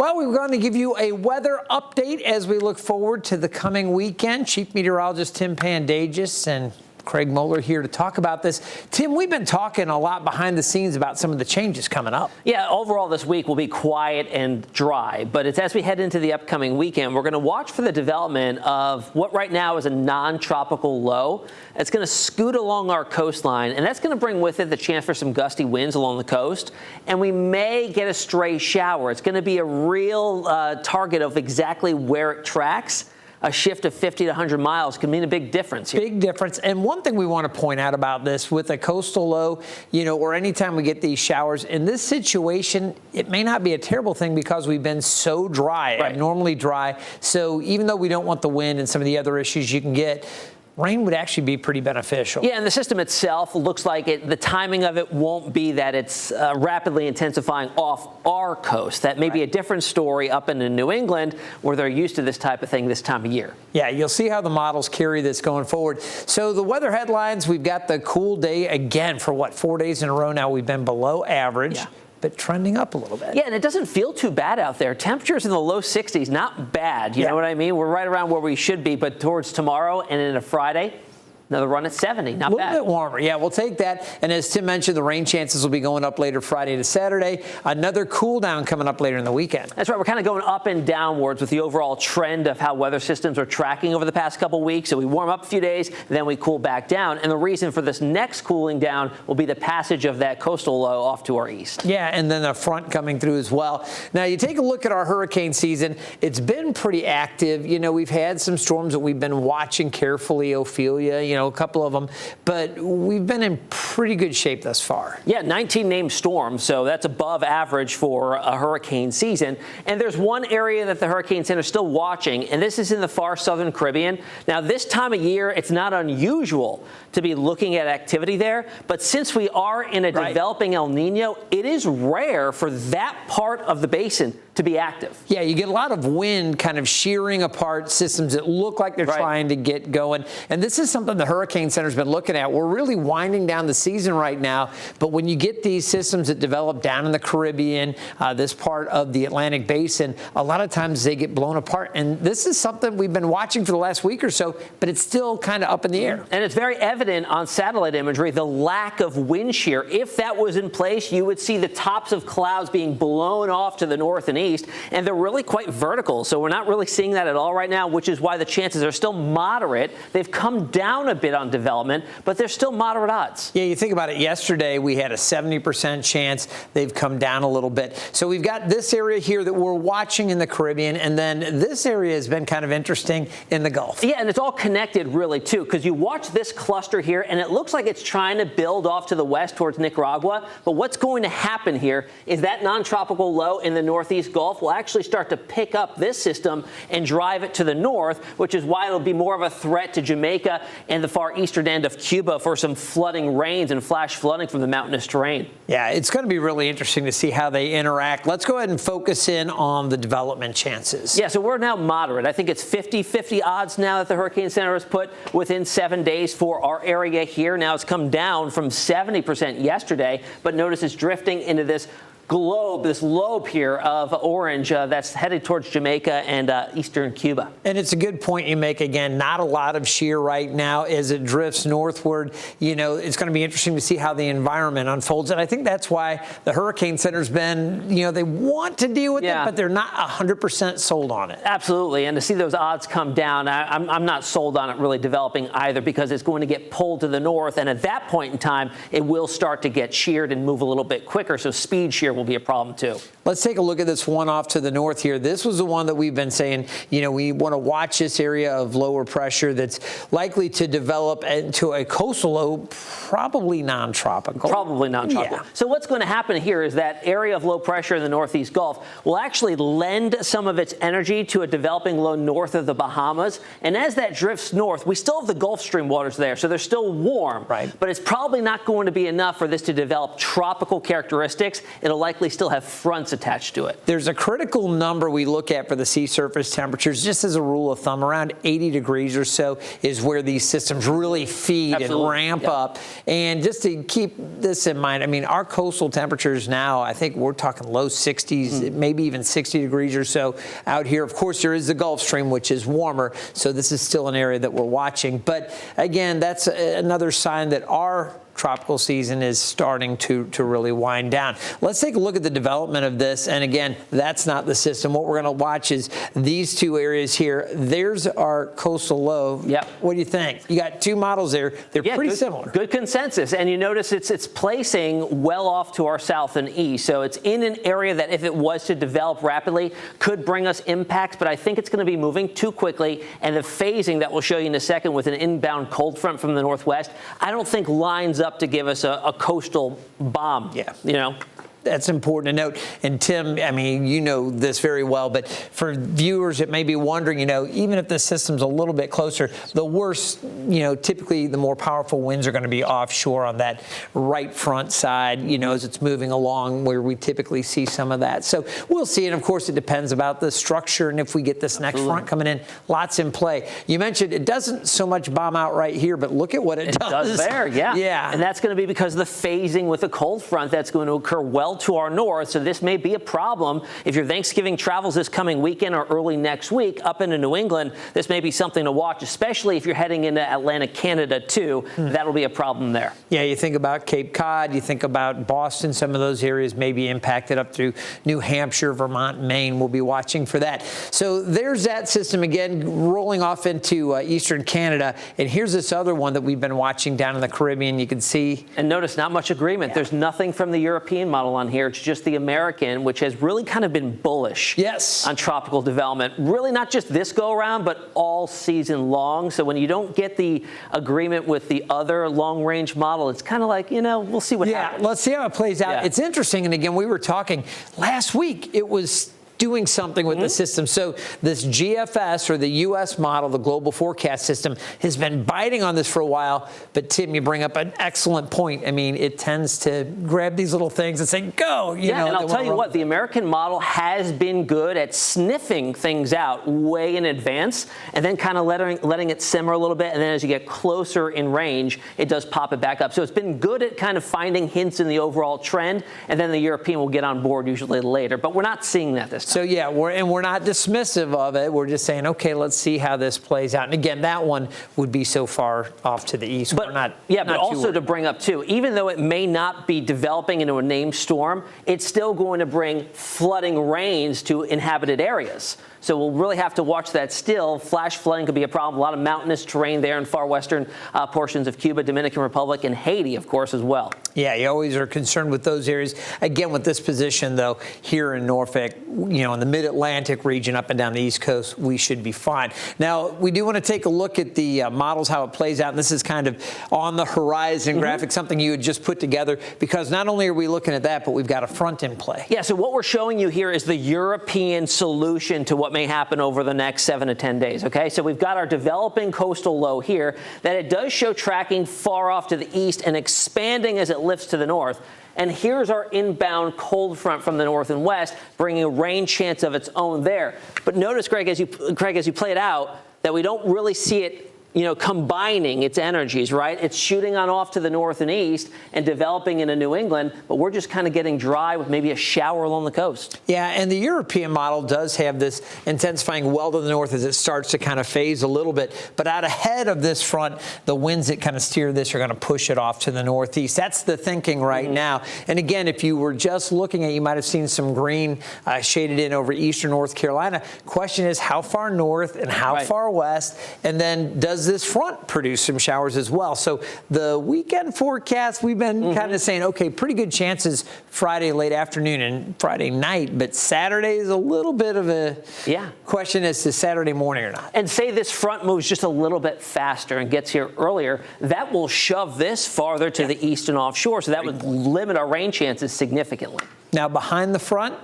Well, we're going to give you a weather update as we look forward to the coming weekend. Chief Meteorologist Tim Pandajis and Craig Moeller here to talk about this. Tim, we've been talking a lot behind the scenes about some of the changes coming up. Yeah, overall this week will be quiet and dry, but it's as we head into the upcoming weekend, we're going to watch for the development of what right now is a non-tropical low. It's going to scoot along our coastline, and that's going to bring with it the chance for some gusty winds along the coast, and we may get a stray shower. It's going to be a real target of exactly where it tracks. A shift of 50 to 100 miles can mean a big difference here. Big difference. And one thing we want to point out about this with a coastal low, or anytime we get these showers, in this situation, it may not be a terrible thing because we've been so dry, abnormally dry. So even though we don't want the wind and some of the other issues you can get, rain would actually be pretty beneficial. Yeah, and the system itself looks like the timing of it won't be that it's rapidly intensifying off our coast. That may be a different story up in New England where they're used to this type of thing this time of year. Yeah, you'll see how the models carry this going forward. So the weather headlines, we've got the cool day again for 4 days in a row now. We've been below average. Yeah. But trending up a little bit. Yeah, and it doesn't feel too bad out there. Temperatures in the low 60s, not bad. You know what I mean? We're right around where we should be, but towards tomorrow and into Friday, another run at 70, not bad. A little bit warmer. Yeah, we'll take that. And as Tim mentioned, the rain chances will be going up later Friday to Saturday. Another cool down coming up later in the weekend. That's right. We're kind of going up and downwards with the overall trend of how weather systems are tracking over the past couple weeks. So we warm up a few days, then we cool back down. And the reason for this next cooling down will be the passage of that coastal low off to our east. Yeah, and then a front coming through as well. Now, you take a look at our hurricane season. It's been pretty active. We've had some storms that we've been watching carefully, Ophelia, a couple of them, but we've been in pretty good shape thus far. Yeah, 19 named storms, so that's above average for a hurricane season. And there's one area that the Hurricane Center is still watching, and this is in the far southern Caribbean. Now, this time of year, it's not unusual to be looking at activity there, but since we are in a developing El Nino, it is rare for that part of the basin to be active. Yeah, you get a lot of wind kind of shearing apart systems that look like they're trying to get going. And this is something the Hurricane Center's been looking at. We're really winding down the season right now, but when you get these systems that develop down in the Caribbean, this part of the Atlantic Basin, a lot of times they get blown apart. And this is something we've been watching for the last week or so, but it's still kind of up in the air. And it's very evident on satellite imagery, the lack of wind shear. If that was in place, you would see the tops of clouds being blown off to the north and east, and they're really quite vertical. So we're not really seeing that at all right now, which is why the chances are still moderate. They've come down a bit on development, but they're still moderate odds. Yeah, you think about it. Yesterday, we had a 70% chance. They've come down a little bit. So we've got this area here that we're watching in the Caribbean, and then this area has been kind of interesting in the Gulf. Yeah, and it's all connected really, too, because you watch this cluster here, and it looks like it's trying to build off to the west towards Nicaragua. But what's going to happen here is that non-tropical low in the northeast Gulf will actually start to pick up this system and drive it to the north, which is why it'll be more of a threat to Jamaica and the far eastern end of Cuba for some flooding rains and flash flooding from the mountainous terrain. Yeah, it's going to be really interesting to see how they interact. Let's go ahead and focus in on the development chances. Yeah, so we're now moderate. I think it's 50-50 odds now that the Hurricane Center has put within 7 days for our area here. Now it's come down from 70% yesterday, but notice it's drifting into this globe, this lobe here of orange that's headed towards Jamaica and eastern Cuba. And it's a good point you make. Again, not a lot of shear right now as it drifts northward. It's going to be interesting to see how the environment unfolds. And I think that's why the Hurricane Center's been, they want to deal with it, but they're not 100% sold on it. Absolutely. And to see those odds come down, I'm not sold on it really developing either, because it's going to get pulled to the north. And at that point in time, it will start to get sheared and move a little bit quicker. So speed shear will be a problem too. Let's take a look at this one off to the north here. This was the one that we've been saying, we want to watch this area of lower pressure that's likely to develop into a coastal low, probably non-tropical. Probably non-tropical. Yeah. So what's going to happen here is that area of low pressure in the northeast Gulf will actually lend some of its energy to a developing low north of the Bahamas. And as that drifts north, we still have the Gulf Stream waters there, so they're still warm. But it's probably not going to be enough for this to develop tropical characteristics. It'll likely still have fronts attached to it. There's a critical number we look at for the sea surface temperatures, just as a rule of thumb. Around 80 degrees or so is where these systems really feed and ramp up. And just to keep this in mind, I mean, our coastal temperatures now, I think we're talking low 60s, maybe even 60 degrees or so out here. Of course, there is the Gulf Stream, which is warmer, so this is still an area that we're watching. But again, that's another sign that our tropical season is starting to really wind down. Let's take a look at the development of this. And again, that's not the system. What we're going to watch is these two areas here. There's our coastal low. Yep. What do you think? You got two models there. They're pretty similar. Good consensus. And you notice it's placing well off to our south and east. So it's in an area that if it was to develop rapidly could bring us impacts, but I think it's going to be moving too quickly. And the phasing that we'll show you in a second with an inbound cold front from the northwest, I don't think lines up to give us a coastal bomb. Yeah. You know? That's important to note. And Tim, I mean, you know this very well, but for viewers that may be wondering, you know, even if the system's a little bit closer, the worst, you know, typically the more powerful winds are going to be offshore on that right front side, you know, as it's moving along where we typically see some of that. So we'll see. And of course, it depends about the structure. And if we get this next front coming in, lots in play. You mentioned it doesn't so much bomb out right here, but look at what it does. It does there, yeah. Yeah. And that's going to be because of the phasing with the cold front that's going to occur well to our north, so this may be a problem if your Thanksgiving travels this coming weekend or early next week up into New England. This may be something to watch, especially if you're heading into Atlantic Canada too. That'll be a problem there. Yeah, you think about Cape Cod, you think about Boston, some of those areas may be impacted up through New Hampshire, Vermont, Maine. We'll be watching for that. So there's that system again rolling off into eastern Canada. And here's this other one that we've been watching down in the Caribbean. You can see. And notice not much agreement. Yeah. There's nothing from the European model on here. It's just the American, which has really kind of been bullish on tropical development. Really not just this go around, but all season long. So when you don't get the agreement with the other long range model, it's kind of like, you know, we'll see what happens. Yeah, let's see how it plays out. It's interesting. And again, we were talking last week, it was doing something with the system. So this GFS, or the U.S. model, the global forecast system, has been biting on this for a while. But Tim, you bring up an excellent point. I mean, it tends to grab these little things and say, go. You know, and I'll tell you what, the American model has been good at sniffing things out way in advance and then kind of letting it simmer a little bit. And then as you get closer in range, it does pop it back up. So it's been good at kind of finding hints in the overall trend. And then the European will get on board usually later. But we're not seeing that this time. So yeah, we're not dismissive of it. We're just saying, okay, let's see how this plays out. And again, that one would be so far off to the east. But we're not, but also to bring up too, even though it may not be developing into a named storm, it's still going to bring flooding rains to inhabited areas. So we'll really have to watch that still. Flash flooding could be a problem. A lot of mountainous terrain there in far western portions of Cuba, Dominican Republic, and Haiti, of course, as well. Yeah, you always are concerned with those areas. Again, with this position, though, here in Norfolk, you know, in the mid-Atlantic region up and down the East Coast, we should be fine. Now, we do want to take a look at the models, how it plays out. And this is kind of on the horizon graphic, something you had just put together, because not only are we looking at that, but we've got a front in play. Yeah, so what we're showing you here is the European solution to what may happen over the next 7 to 10 days, okay? So we've got our developing coastal low here that it does show tracking far off to the east and expanding as it lifts to the north. And here's our inbound cold front from the north and west, bringing a rain chance of its own there. But notice, Greg, as you play it out, that we don't really see it, you know, combining its energies, right? It's shooting on off to the north and east and developing into New England, but we're just kind of getting dry with maybe a shower along the coast. Yeah, and the European model does have this intensifying well to the north as it starts to kind of phase a little bit. But out ahead of this front, the winds that kind of steer this are going to push it off to the northeast. That's the thinking right now. And again, if you were just looking at, you might have seen some green shaded in over eastern North Carolina. Question is, how far north and how far west? And then does this front produce some showers as well? So the weekend forecast, we've been kind of saying, okay, pretty good chances Friday late afternoon and Friday night, but Saturday is a little bit of a question as to Saturday morning or not. And say this front moves just a little bit faster and gets here earlier, that will shove this farther to the east and offshore, so that would limit our rain chances significantly. Now behind the front,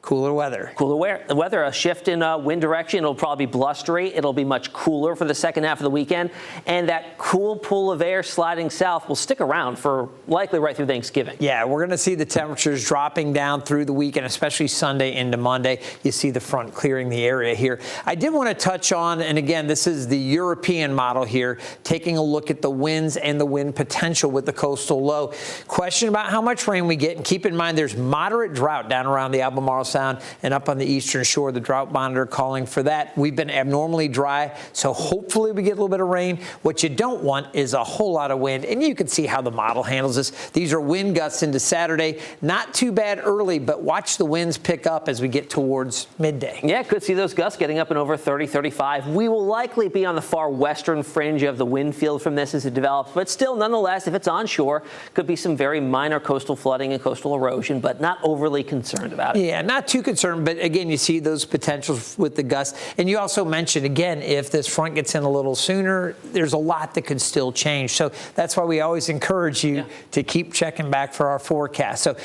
Cooler weather. Cooler weather, a shift in wind direction. It'll probably be blustery. It'll be much cooler for the second half of the weekend. And that cool pool of air sliding south will stick around for likely right through Thanksgiving. Yeah, we're going to see the temperatures dropping down through the weekend, especially Sunday into Monday. You see the front clearing the area here. I did want to touch on, and again, this is the European model here, taking a look at the winds and the wind potential with the coastal low. Question about how much rain we get. And keep in mind, there's moderate drought down around the Albemarle Sound and up on the eastern shore. The drought monitor calling for that. We've been abnormally dry, so hopefully we get a little bit of rain. What you don't want is a whole lot of wind, and you can see how the model handles this. These are wind gusts into Saturday. Not too bad early, but watch the winds pick up as we get towards midday. Yeah, could see those gusts getting up and over 30, 35. We will likely be on the far western fringe of the wind field from this as it develops, but still, nonetheless, if it's onshore, could be some very minor coastal flooding and coastal erosion, but not overly concerned about it. Yeah, not too concerned, but again, you see those potentials with the gusts. And you also mentioned, again, if this front gets in a little sooner, there's a lot that could still change. So that's why we always encourage you to keep checking back for our forecast. So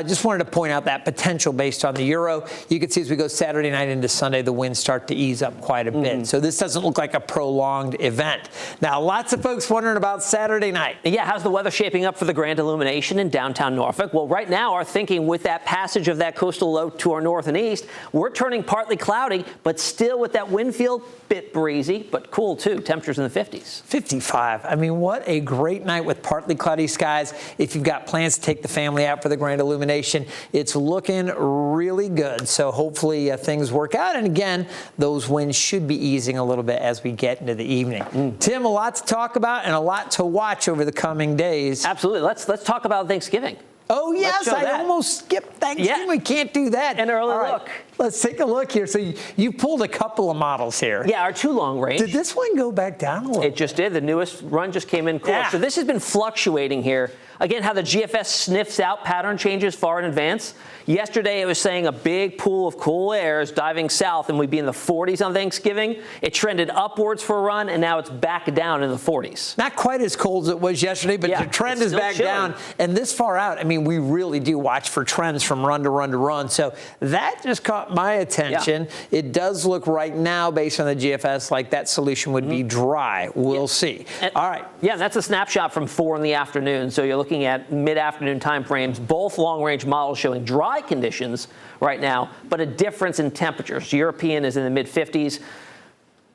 just wanted to point out that potential based on the Euro. You can see as we go Saturday night into Sunday, the winds start to ease up quite a bit. So this doesn't look like a prolonged event. Now, lots of folks wondering about Saturday night. Yeah, how's the weather shaping up for the grand illumination in downtown Norfolk? Well, right now, our thinking with that passage of that coastal low to our north and east, we're turning partly cloudy, but still with that wind field, bit breezy, but cool too. Temperatures in the 50s. 55. I mean, what a great night with partly cloudy skies. If you've got plans to take the family out for the grand illumination, it's looking really good. So hopefully things work out. And again, those winds should be easing a little bit as we get into the evening. Tim, a lot to talk about and a lot to watch over the coming days. Absolutely. Let's talk about Thanksgiving. Oh, yes, I almost skipped Thanksgiving. We can't do that. An early look. Let's take a look here. So you pulled a couple of models here. Yeah, our 2 long range. Did this one go back down a little? It just did. The newest run just came in cool. Yeah. So this has been fluctuating here. Again, how the GFS sniffs out pattern changes far in advance. Yesterday, it was saying a big pool of cool air is diving south, and we'd be in the 40s on Thanksgiving. It trended upwards for a run, and now it's back down in the 40s. Not quite as cold as it was yesterday, but the trend is back down. And this far out, I mean, we really do watch for trends from run to run to run. So that just caught my attention. Yeah. It does look right now, based on the GFS, like that solution would be dry. We'll see. All right. Yeah, that's a snapshot from 4 in the afternoon. So you're looking at mid-afternoon time frames, both long-range models showing dry conditions right now, but a difference in temperatures. European is in the mid-50s,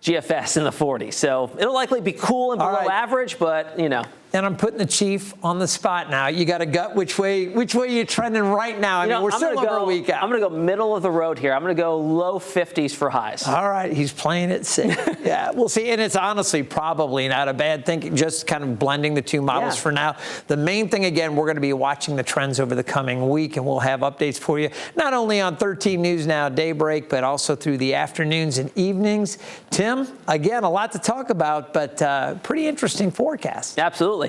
GFS in the 40s. So it'll likely be cool and below average, but, you know. And I'm putting the chief on the spot now. You got a gut which way you trending right now? I mean, we're still over a week out. I'm going to go middle of the road here. I'm going to go low 50s for highs. All right, he's playing it safe. Yeah, we'll see. And it's honestly probably not a bad thing, just kind of blending the two models for now. The main thing, again, we're going to be watching the trends over the coming week, and we'll have updates for you, not only on 13 News Now Daybreak, but also through the afternoons and evenings. Tim, again, a lot to talk about, but pretty interesting forecast. Absolutely.